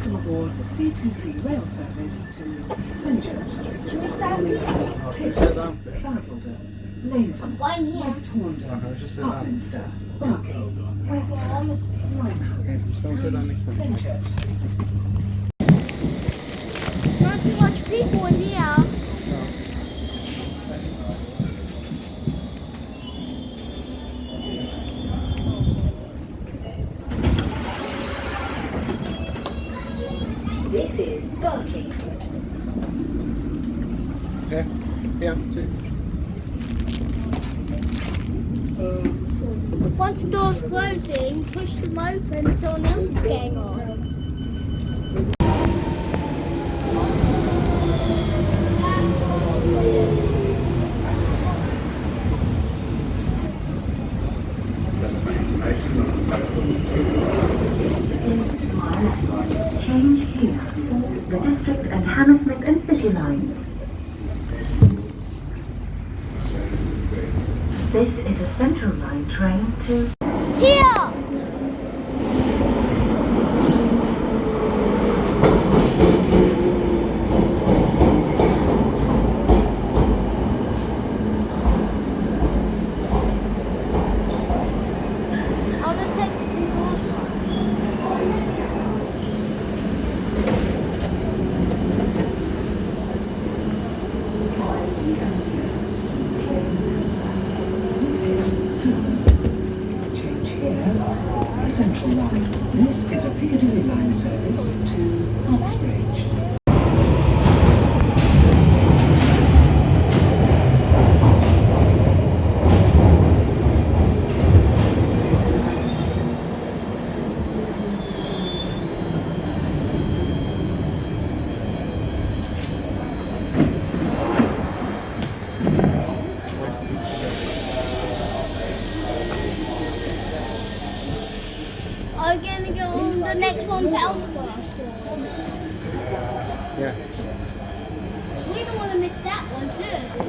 Welcome aboard the C2C rail service to Fenchurch Street. Should we start here? Sit down. Southwarder, Leighton, Fine here. West Hornsey, Okay, just sit down. Upminster, Barking, West Limehouse, Okay, just go and sit down next to me. Fenchurch. There's not too much people in here. This is Barking. Okay, yeah, sit. Once the door's closing, push them open, someone else is getting on. Change here for the District and Hammersmith and City lines. This is a Central Line train to Tia! I'll just take the two doors back. Change here, the Central Line. This is a Piccadilly line service to Uxbridge. Are we going to go on the next one for Elderbar stores? Yeah. We don't want to miss that one too.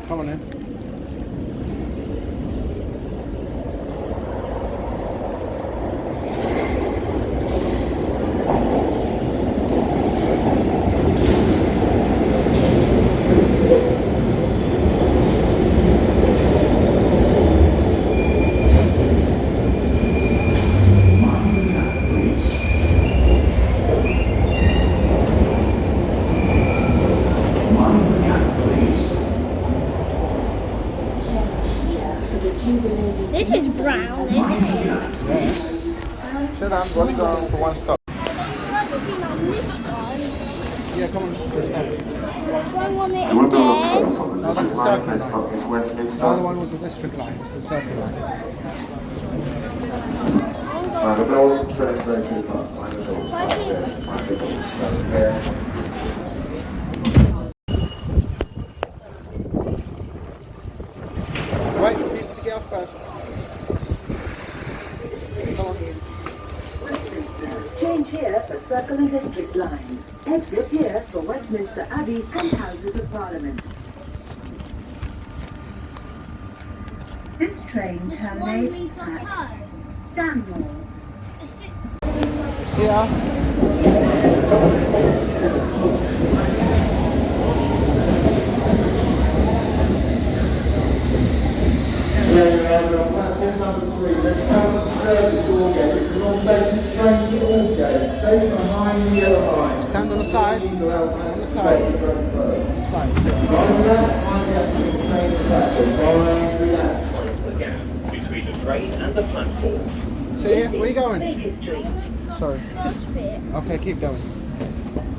Come on in. This is brown, isn't it? Yeah. Sit down, we've only gone for one stop. I've been on this one. Yeah, come on, let's go. One on it again. No, that's the circle line. The other one was the district line, it's the circle line. The doors very, very good. The doors. Wait for people to get off first. Come on. change here for Circle and District lines. Exit here for Westminster Abbey and Houses of Parliament. This train This one terminates leads us at home. Stanmore. Is it? See ya. Platform number 3, Metropolitan Service to Aldgate. This is an all-stations train to Aldgate. Stay behind the yellow line. Stand on the side. Please allow On the passengers to side. take the train first. Side. Behind the axle, behind the actual train platform. Behind the axle. The gap between the train and the platform. See ya. Where you going? Baker Street. Sorry. Last bit. Okay, keep going.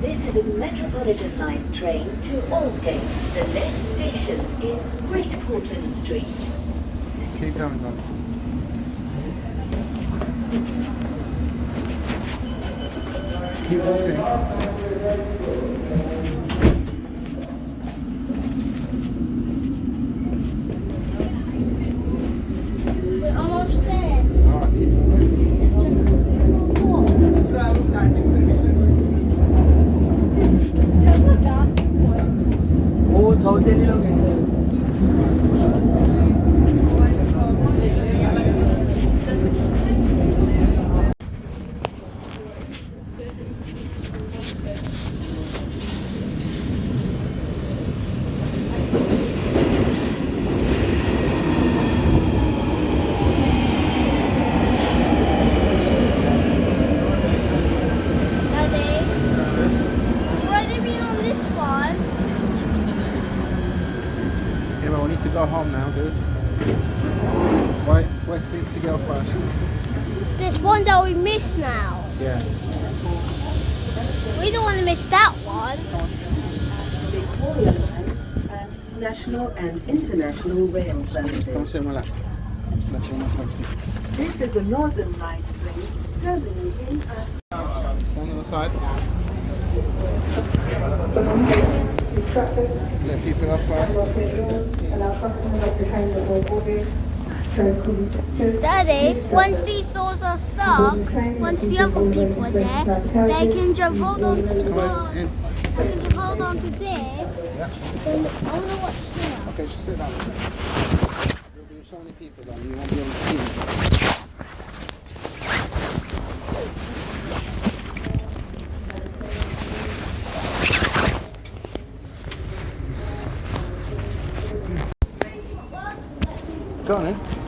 This is a Metropolitan Line train to Aldgate. The next station is Great Portland Street. Keep going, man. keep walking. We're almost there. Alright, keep walking. वो south Delhi लोग ऐसे Daddy, already been on this one. Yeah, well, we need to go home now, dude. Wait, wait for it to go first. This one that we missed now. Yeah. We don't want to miss that one. Victoria Line and national and international rail Come services. sit on my lap. Let's see my phone. This is the Northern Line train terminating at Stand on the side. Let people off first. Allow customers of the train that will boarded to cruise structures. Daddy, once these doors are stuck, once the other people are there, they can jump hold on to the Come bar. on, in. They can jump hold on to this. Yeah. Then I want to watch here. Okay, just sit down. There'll be so many people then, you won't be able to see them. Go on then.